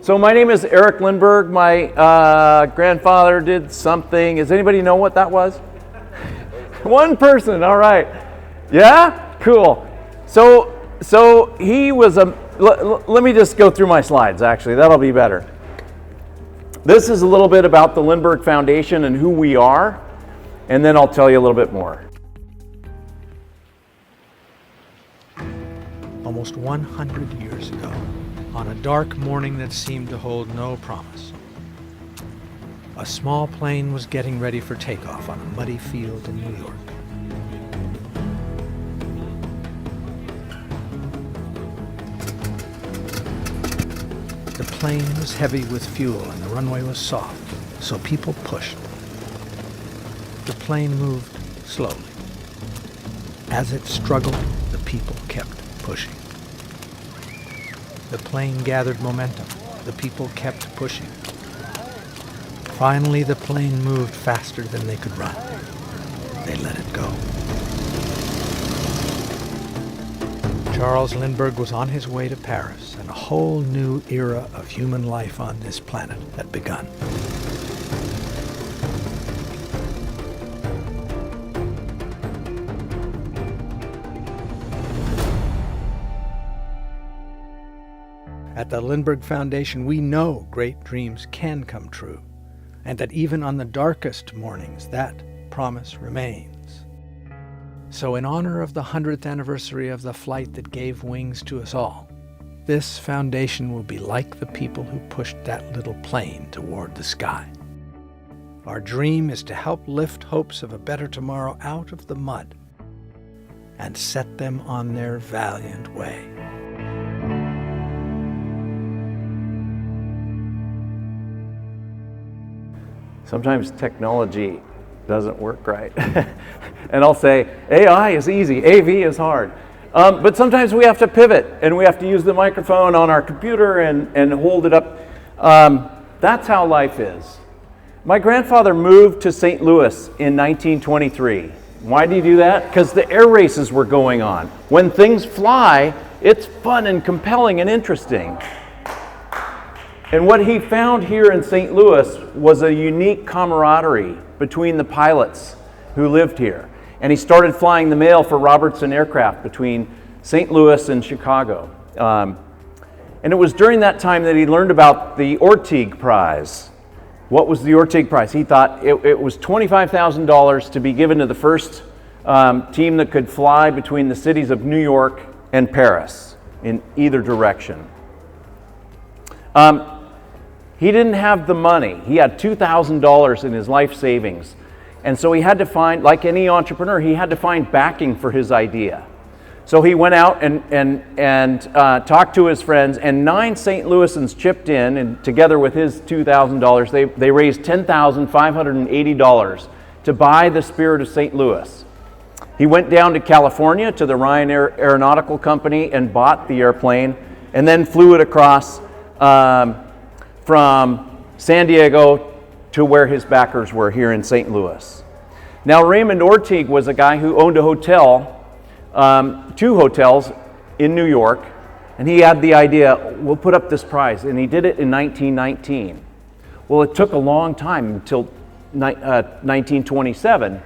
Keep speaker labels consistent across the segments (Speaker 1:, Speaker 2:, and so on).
Speaker 1: So my name is Erik Lindbergh. My grandfather did something. Does anybody know what that was? One person, all right. Yeah? Cool. So he was let me just go through my slides, actually. That'll be better. This is a little bit about the Lindbergh Foundation and who we are, and then I'll tell you a little bit more.
Speaker 2: Almost 100 years ago, on a dark morning that seemed to hold no promise, a small plane was getting ready for takeoff on a muddy field in New York. The plane was heavy with fuel and the runway was soft, so people pushed. The plane moved slowly. As it struggled, the people kept pushing. The plane gathered momentum. The people kept pushing. Finally, the plane moved faster than they could run. They let it go. Charles Lindbergh was on his way to Paris, and a whole new era of human life on this planet had begun. At the Lindbergh Foundation, we know great dreams can come true, and that even on the darkest mornings, that promise remains. So in honor of the 100th anniversary of the flight that gave wings to us all, this foundation will be like the people who pushed that little plane toward the sky. Our dream is to help lift hopes of a better tomorrow out of the mud and set them on their valiant way.
Speaker 1: Sometimes technology doesn't work right. And I'll say, AI is easy, AV is hard. But sometimes we have to pivot and we have to use the microphone on our computer and hold it up. That's how life is. My grandfather moved to St. Louis in 1923. Why did he do that? Because the air races were going on. When things fly, it's fun and compelling and interesting. And what he found here in St. Louis was a unique camaraderie between the pilots who lived here. And he started flying the mail for Robertson Aircraft between St. Louis and Chicago. And it was during that time that he learned about the Orteig Prize. What was the Orteig Prize? He thought it was $25,000 to be given to the first team that could fly between the cities of New York and Paris in either direction. He didn't have the money. He had $2,000 in his life savings. And so he had to find, like any entrepreneur, he had to find backing for his idea. So he went out and talked to his friends, and 9 St. Louisans chipped in, and together with his $2,000, they raised $10,580 to buy the Spirit of St. Louis. He went down to California to the Ryan Aeronautical Company and bought the airplane, and then flew it across from San Diego to where his backers were here in St. Louis. Now, Raymond Orteig was a guy who owned a hotel, 2 hotels in New York, and he had the idea, we'll put up this prize, and he did it in 1919. Well, it took a long time until 1927,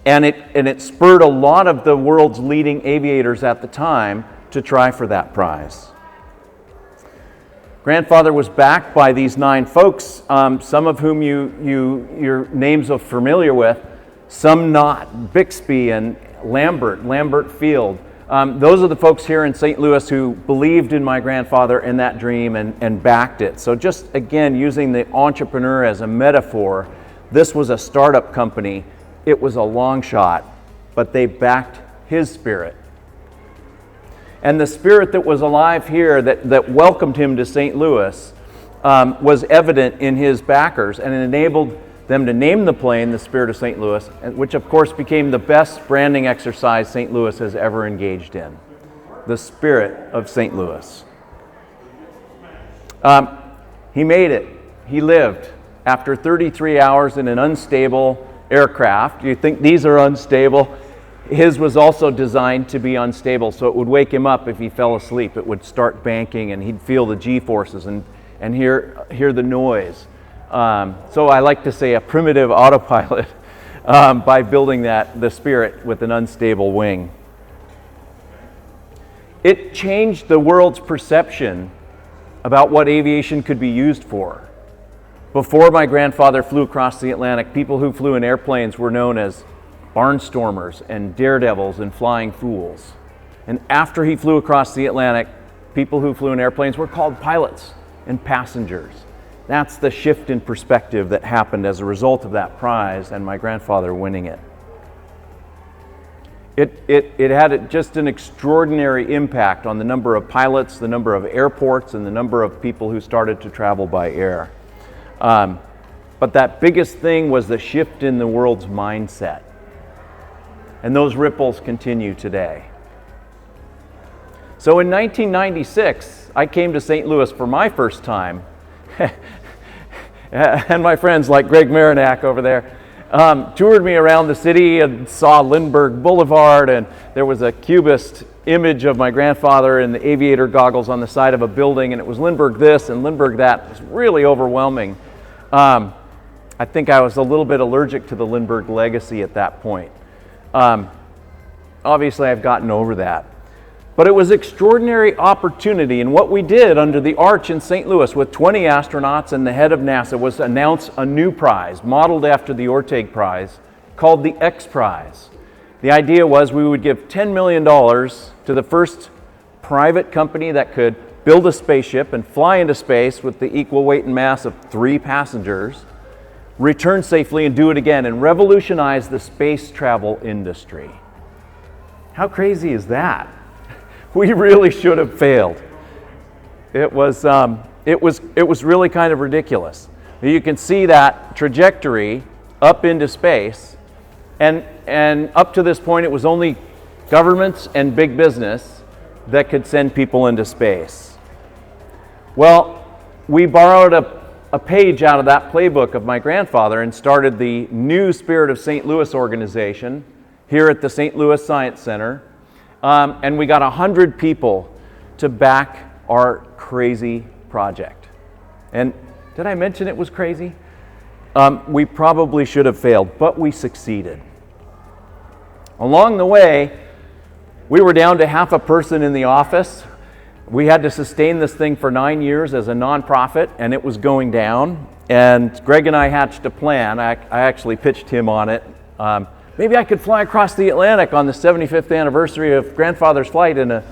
Speaker 1: and it spurred a lot of the world's leading aviators at the time to try for that prize. Grandfather was backed by these 9 folks, some of whom your names are familiar with, some not. Bixby and Lambert Field. Those are the folks here in St. Louis who believed in my grandfather and that dream and backed it. So just again, using the entrepreneur as a metaphor, this was a startup company. It was a long shot, but they backed his spirit. And the spirit that was alive here that welcomed him to St. Louis was evident in his backers, and it enabled them to name the plane the Spirit of St. Louis, which of course became the best branding exercise St. Louis has ever engaged in. The Spirit of St. Louis. He made it. He lived. After 33 hours in an unstable aircraft, you think these are unstable? His was also designed to be unstable, so it would wake him up if he fell asleep. It would start banking, and he'd feel the G-forces and hear the noise. So I like to say a primitive autopilot by building the Spirit with an unstable wing. It changed the world's perception about what aviation could be used for. Before my grandfather flew across the Atlantic, people who flew in airplanes were known as barnstormers and daredevils and flying fools. And after he flew across the Atlantic, people who flew in airplanes were called pilots and passengers. That's the shift in perspective that happened as a result of that prize and my grandfather winning it. It had just an extraordinary impact on the number of pilots, the number of airports, and the number of people who started to travel by air. But that biggest thing was the shift in the world's mindset. And those ripples continue today. So in 1996, I came to St. Louis for my first time. And my friends like Greg Marinac over there toured me around the city and saw Lindbergh Boulevard, and there was a cubist image of my grandfather in the aviator goggles on the side of a building, and it was Lindbergh this and Lindbergh that. It was really overwhelming. I think I was a little bit allergic to the Lindbergh legacy at that point. Obviously, I've gotten over that. But it was an extraordinary opportunity, and what we did under the arch in St. Louis with 20 astronauts and the head of NASA was announce a new prize modeled after the Orteig Prize called the Xprize. The idea was we would give $10 million to the first private company that could build a spaceship and fly into space with the equal weight and mass of 3 passengers, return safely and do it again, and revolutionize the space travel industry. How crazy is that? We really should have failed. It was really kind of ridiculous. You can see that trajectory up into space, and up to this point it was only governments and big business that could send people into space. Well, we borrowed a page out of that playbook of my grandfather and started the new Spirit of St. Louis organization here at the St. Louis Science Center. And we got 100 people to back our crazy project. And did I mention it was crazy? We probably should have failed, but we succeeded. Along the way, we were down to half a person in the office. We had to sustain this thing for 9 years as a nonprofit, and it was going down. And Greg and I hatched a plan. I actually pitched him on it. Maybe I could fly across the Atlantic on the 75th anniversary of grandfather's flight in a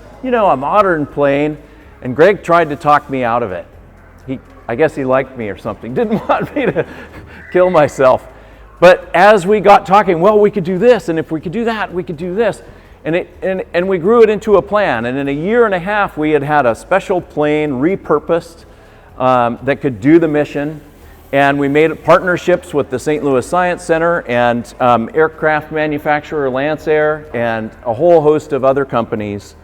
Speaker 1: modern plane. And Greg tried to talk me out of it. I guess he liked me or something. Didn't want me to kill myself. But as we got talking, well, we could do this, and if we could do that, we could do this. And we grew it into a plan. And in a year and a half, we had a special plane repurposed that could do the mission. And we made partnerships with the St. Louis Science Center and aircraft manufacturer Lancair and a whole host of other companies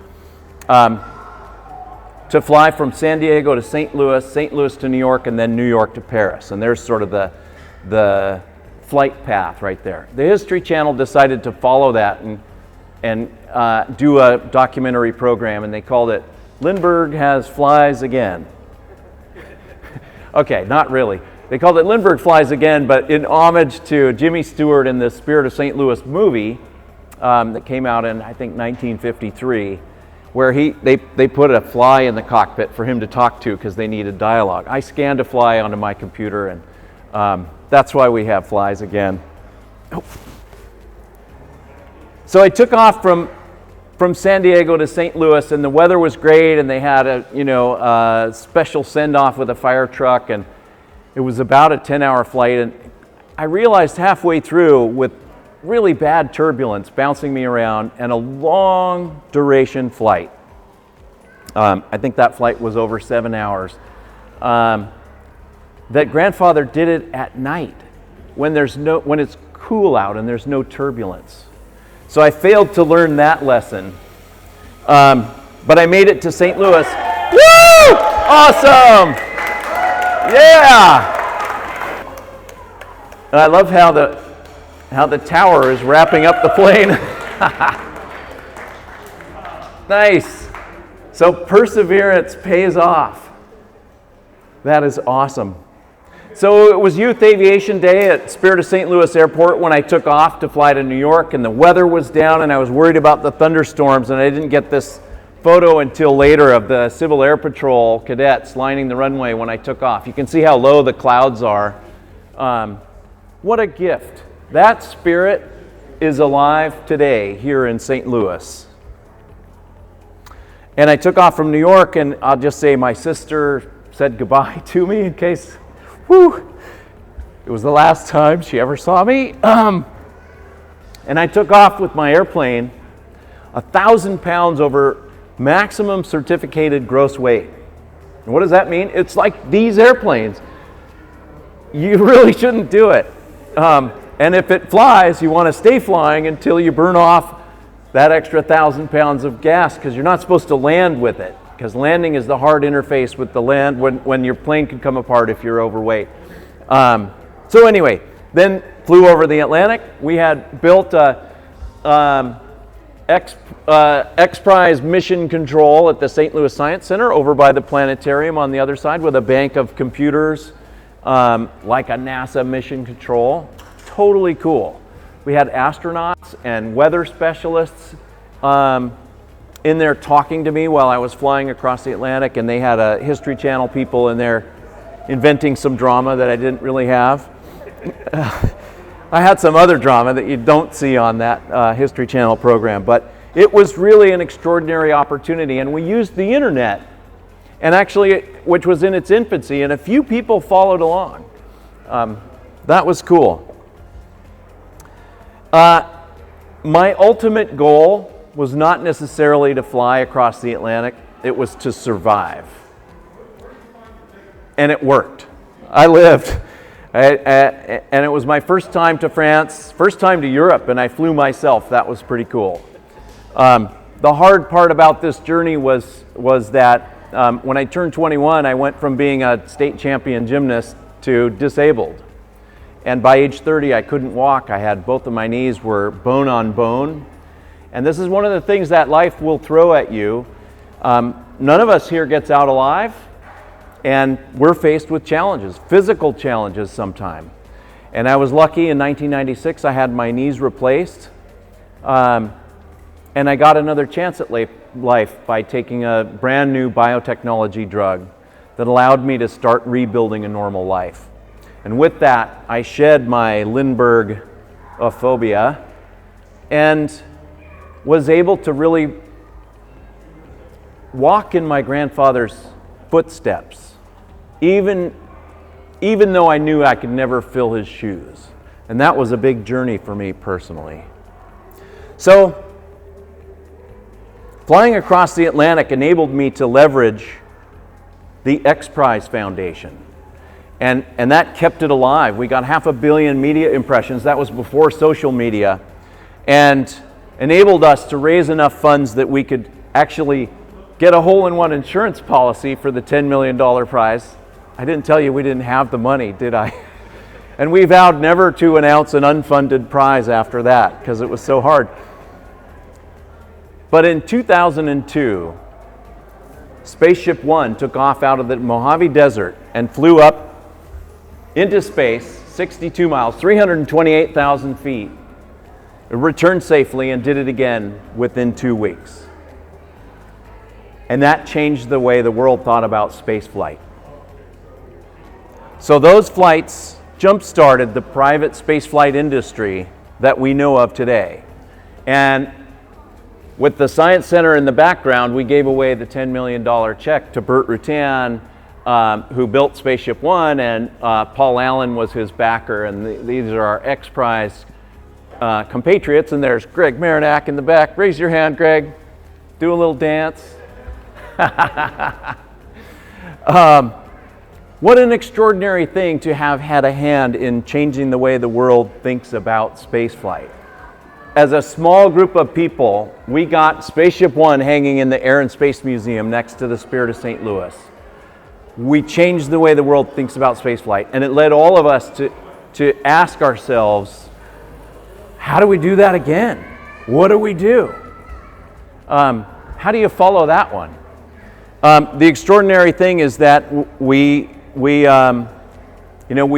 Speaker 1: to fly from San Diego to St. Louis to New York, and then New York to Paris. And there's sort of the flight path right there. The History Channel decided to follow that and do a documentary program, and they called it Lindbergh Flies Again. Okay, not really. They called it Lindbergh Flies Again, but in homage to Jimmy Stewart in the Spirit of St. Louis movie that came out in, I think, 1953, where they put a fly in the cockpit for him to talk to because they needed dialogue. I scanned a fly onto my computer, and that's why we have Flies Again. Oh. So I took off from San Diego to St. Louis, and the weather was great, and they had a special send-off with a fire truck, and it was about a 10-hour flight, and I realized halfway through, with really bad turbulence bouncing me around and a long duration flight, I think that flight was over 7 hours, that grandfather did it at night when it's cool out and there's no turbulence. So I failed to learn that lesson, but I made it to St. Louis. Woo! Awesome! Yeah! And I love how the tower is wrapping up the plane. Nice. So perseverance pays off. That is awesome. So it was Youth Aviation Day at Spirit of St. Louis Airport when I took off to fly to New York, and the weather was down and I was worried about the thunderstorms, and I didn't get this photo until later of the Civil Air Patrol cadets lining the runway when I took off. You can see how low the clouds are. What a gift. That spirit is alive today here in St. Louis. And I took off from New York, and I'll just say my sister said goodbye to me in case, it was the last time she ever saw me. And I took off with my airplane 1,000 pounds over maximum certificated gross weight. And what does that mean? It's like these airplanes. You really shouldn't do it. And if it flies, you want to stay flying until you burn off that extra 1,000 pounds of gas, because you're not supposed to land with it, because landing is the hard interface with the land when your plane can come apart if you're overweight. So anyway, then flew over the Atlantic. We had built a Xprize mission control at the St. Louis Science Center over by the planetarium on the other side with a bank of computers, like a NASA mission control. Totally cool. We had astronauts and weather specialists in there talking to me while I was flying across the Atlantic, and they had a History Channel people in there inventing some drama that I didn't really have. I had some other drama that you don't see on that History Channel program, but it was really an extraordinary opportunity, and we used the internet, and actually, which was in its infancy, and a few people followed along. That was cool. My ultimate goal was not necessarily to fly across the Atlantic, it was to survive. And it worked. I lived. And it was my first time to France, first time to Europe, and I flew myself. That was pretty cool. The hard part about this journey was that when I turned 21, I went from being a state champion gymnast to disabled. And by age 30, I couldn't walk. I had both of my knees were bone on bone. And this is one of the things that life will throw at you. None of us here gets out alive, and we're faced with challenges, physical challenges sometime. And I was lucky in 1996, I had my knees replaced. And I got another chance at life by taking a brand new biotechnology drug that allowed me to start rebuilding a normal life. And with that, I shed my Lindbergh phobia and was able to really walk in my grandfather's footsteps, even though I knew I could never fill his shoes. And that was a big journey for me personally. So, flying across the Atlantic enabled me to leverage the Xprize Foundation. And that kept it alive. We got 500 million media impressions. That was before social media. And enabled us to raise enough funds that we could actually get a hole-in-one insurance policy for the $10 million prize. I didn't tell you we didn't have the money, did I? And we vowed never to announce an unfunded prize after that because it was so hard. But in 2002, Spaceship One took off out of the Mojave Desert and flew up into space, 62 miles, 328,000 feet. It returned safely and did it again within 2 weeks. And that changed the way the world thought about space flight. So those flights jump-started the private spaceflight industry that we know of today. And with the Science Center in the background, we gave away the $10 million check to Burt Rutan, who built Spaceship One, and Paul Allen was his backer, and these are our Xprize compatriots, and there's Greg Marinac in the back. Raise your hand, Greg. Do a little dance. What an extraordinary thing to have had a hand in changing the way the world thinks about spaceflight. As a small group of people, we got Spaceship One hanging in the Air and Space Museum next to the Spirit of St. Louis. We changed the way the world thinks about spaceflight, and it led all of us to ask ourselves, how do we do that again? What do we do? How do you follow that one? The extraordinary thing is that we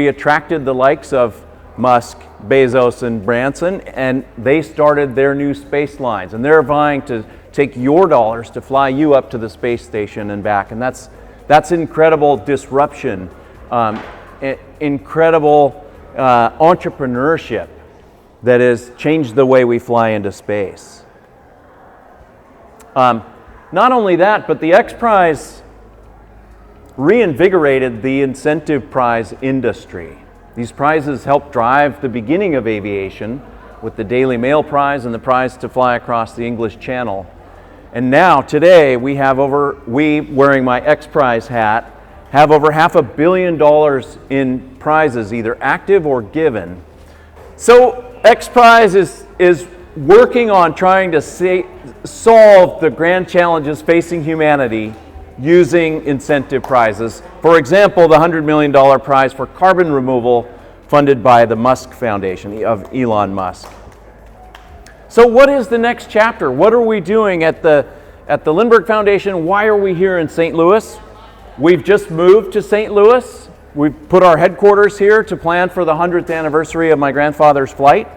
Speaker 1: attracted the likes of Musk, Bezos, and Branson, and they started their new space lines, and they're vying to take your dollars to fly you up to the space station and back, and that's incredible disruption, incredible entrepreneurship that has changed the way we fly into space. Not only that, but the Xprize reinvigorated the incentive prize industry. These prizes helped drive the beginning of aviation with the Daily Mail Prize and the prize to fly across the English Channel. And now, today, we, wearing my Xprize hat, have over $500 million in prizes, either active or given. So Xprize is working on trying to solve the grand challenges facing humanity using incentive prizes. For example, the $100 million prize for carbon removal funded by the Musk Foundation of Elon Musk. So what is the next chapter? What are we doing at the Lindbergh Foundation? Why are we here in St. Louis? We've just moved to St. Louis. We've put our headquarters here to plan for the 100th anniversary of my grandfather's flight.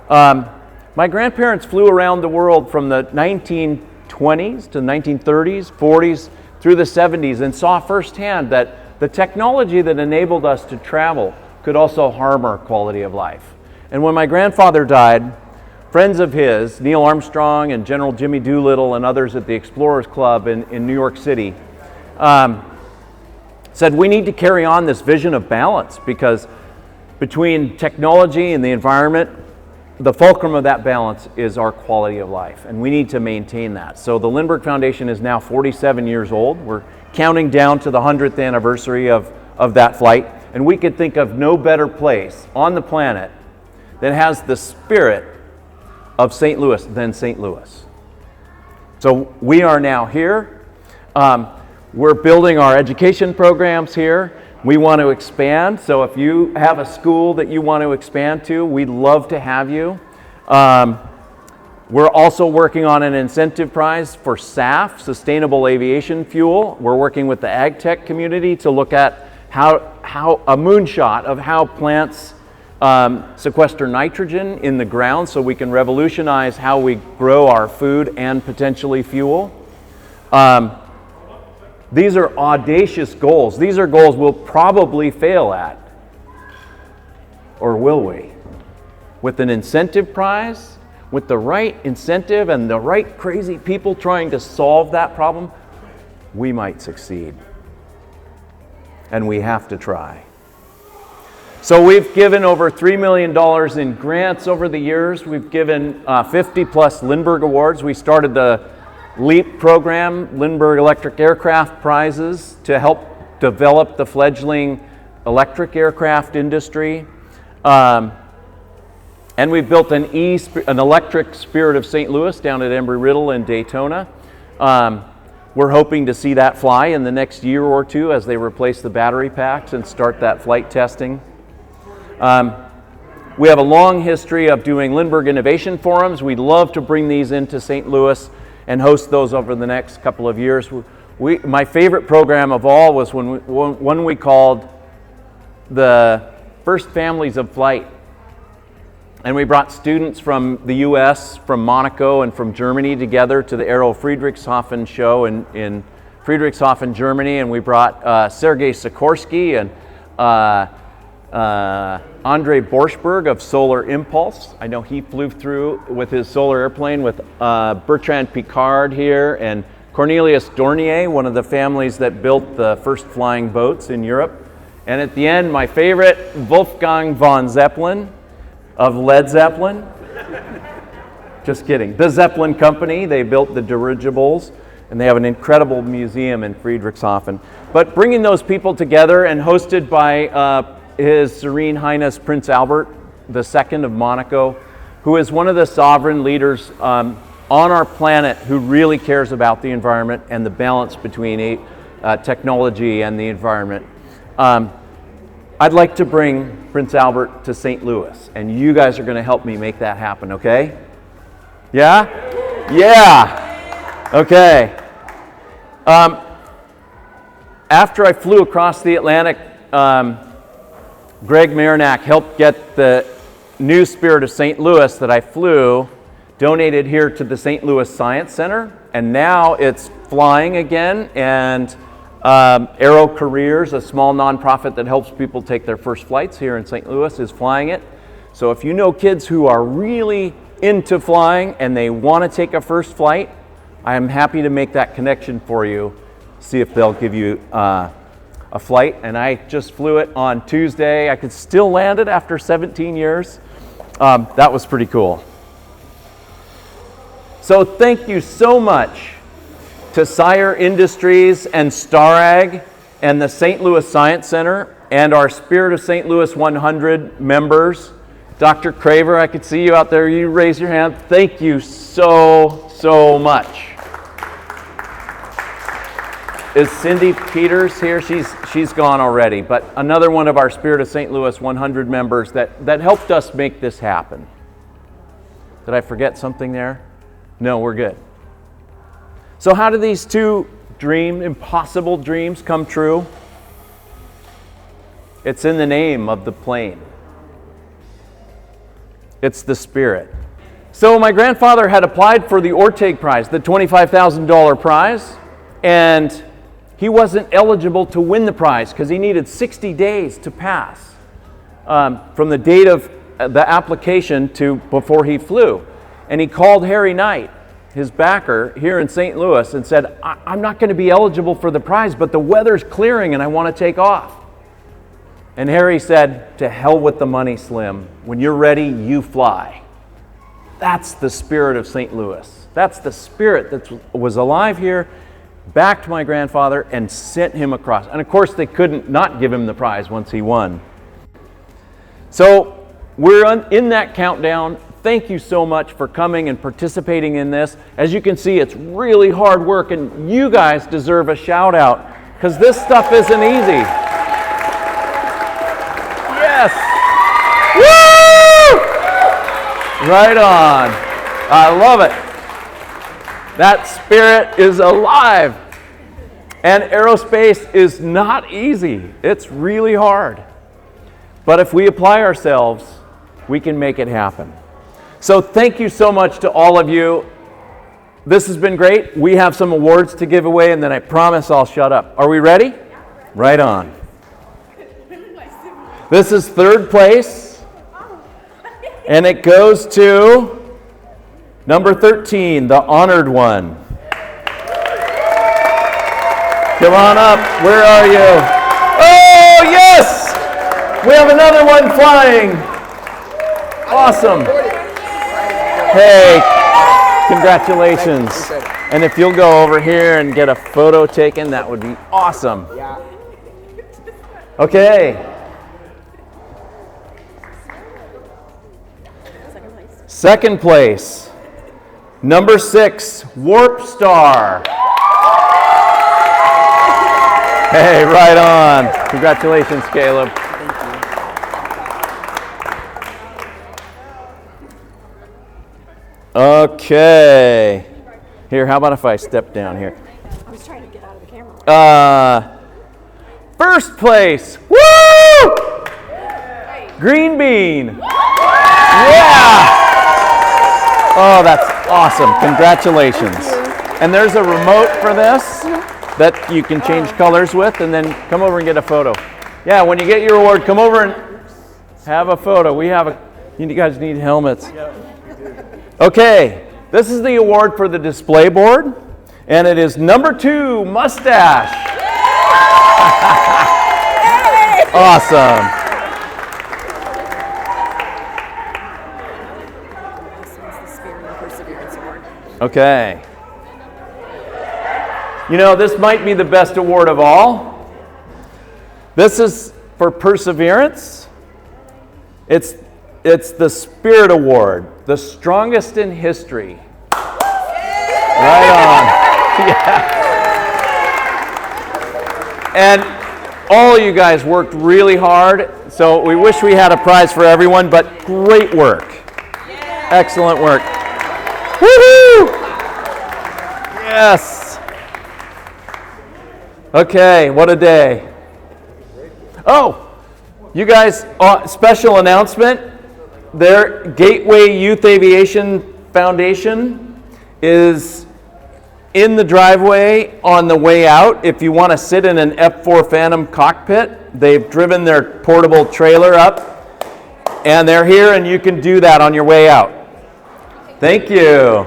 Speaker 1: My grandparents flew around the world from the 1920s to the 1930s, 40s, through the 70s, and saw firsthand that the technology that enabled us to travel could also harm our quality of life. And when my grandfather died, friends of his, Neil Armstrong and General Jimmy Doolittle and others at the Explorers Club in New York City, said we need to carry on this vision of balance, because between technology and the environment, the fulcrum of that balance is our quality of life, and we need to maintain that. So the Lindbergh Foundation is now 47 years old. We're counting down to the 100th anniversary of that flight, and we could think of no better place on the planet that has the spirit of St. Louis than St. Louis. So we are now here. We're building our education programs here. We want to expand, so if you have a school that you want to expand to, we'd love to have you. We're also working on an incentive prize for SAF, Sustainable Aviation Fuel. We're working with the ag tech community to look at how a moonshot of how plants sequester nitrogen in the ground so we can revolutionize how we grow our food and potentially fuel. These are audacious goals. These are goals we'll probably fail at. Or will we? With an incentive prize, with the right incentive and the right crazy people trying to solve that problem, we might succeed. And we have to try. So we've given over $3 million in grants over the years. We've given 50 plus Lindbergh Awards. We started the LEAP program, Lindbergh Electric Aircraft Prizes, to help develop the fledgling electric aircraft industry. And we've built an electric Spirit of St. Louis down at Embry-Riddle in Daytona. We're hoping to see that fly in the next year or two as they replace the battery packs and start that flight testing. We have a long history of doing Lindbergh Innovation Forums. We'd love to bring these into St. Louis and host those over the next couple of years. My favorite program of all was one we called the First Families of Flight. And we brought students from the US, from Monaco, and from Germany together to the Aero Friedrichshafen show in Friedrichshafen, Germany. And we brought Sergei Sikorsky and Andre Borschberg of Solar Impulse. I know he flew through with his solar airplane with Bertrand Piccard here, and Cornelius Dornier, one of the families that built the first flying boats in Europe. And at the end, my favorite, Wolfgang von Zeppelin of Led Zeppelin. Just kidding. The Zeppelin Company, they built the dirigibles, and they have an incredible museum in Friedrichshafen. But bringing those people together and hosted by His Serene Highness Prince Albert II of Monaco, who is one of the sovereign leaders on our planet who really cares about the environment and the balance between technology and the environment. I'd like to bring Prince Albert to St. Louis, and you guys are going to help me make that happen, okay? Yeah? Yeah. Okay. After I flew across the Atlantic, Greg Marinac helped get the new Spirit of St. Louis that I flew donated here to the St. Louis Science Center, and now it's flying again, and Aero Careers, a small nonprofit that helps people take their first flights here in St. Louis, is flying it. So if you know kids who are really into flying and they want to take a first flight, I am happy to make that connection for you, see if they'll give you a flight. And I just flew it on Tuesday. I could still land it after 17 years. That was pretty cool. So thank you so much to Seyer Industries and Starrag and the St. Louis Science Center and our Spirit of St. Louis 100 members. Dr. Craver, I could see you out there. You raise your hand. Thank you so much. Is Cindy Peters here? She's gone already, but another one of our Spirit of St. Louis 100 members that helped us make this happen. Did I forget something there? No, we're good. So how do these two impossible dreams come true? It's in the name of the plane. It's the Spirit. So my grandfather had applied for the Orteig Prize, the $25,000 prize, and he wasn't eligible to win the prize because he needed 60 days to pass from the date of the application to before he flew. And he called Harry Knight, his backer here in St. Louis, and said, I'm not going to be eligible for the prize, but the weather's clearing and I want to take off. And Harry said, to hell with the money, Slim. When you're ready, you fly. That's the Spirit of St. Louis. That's the Spirit that was alive here, backed my grandfather, and sent him across. And of course, they couldn't not give him the prize once he won. So we're in that countdown. Thank you so much for coming and participating in this. As you can see, it's really hard work, and you guys deserve a shout out because this stuff isn't easy. Yes! Woo! Right on. I love it. That Spirit is alive. And aerospace is not easy. It's really hard. But if we apply ourselves, we can make it happen. So thank you so much to all of you. This has been great. We have some awards to give away, and then I promise I'll shut up. Are we ready? Right on. This is third place, and it goes to number 13, the honored one. Come on up. Where are you? Oh, yes! We have another one flying. Awesome. Hey, congratulations. And if you'll go over here and get a photo taken, that would be awesome. Okay. Second place, number 6, Warp Star. Hey, right on. Congratulations, Caleb. Okay. Here, how about if I step down here?
Speaker 3: I was trying to get out of the camera.
Speaker 1: First place. Woo! Green bean. Yeah! Oh, that's awesome. Congratulations. And there's a remote for this that you can change colors with, and then come over and get a photo. Yeah, when you get your award, come over and have a photo. You guys need helmets. Okay, this is the award for the display board, and it is number 2, mustache. Awesome. Okay. You know, this might be the best award of all. This is for perseverance. It's the Spirit Award, the strongest in history. Right on. Yeah. And all you guys worked really hard, so we wish we had a prize for everyone, but great work. Excellent work. Woohoo! Yes. Okay, what a day. Oh, you guys, special announcement. Their Gateway Youth Aviation Foundation is in the driveway on the way out. If you want to sit in an F4 Phantom cockpit, they've driven their portable trailer up, and they're here, and you can do that on your way out. Thank you.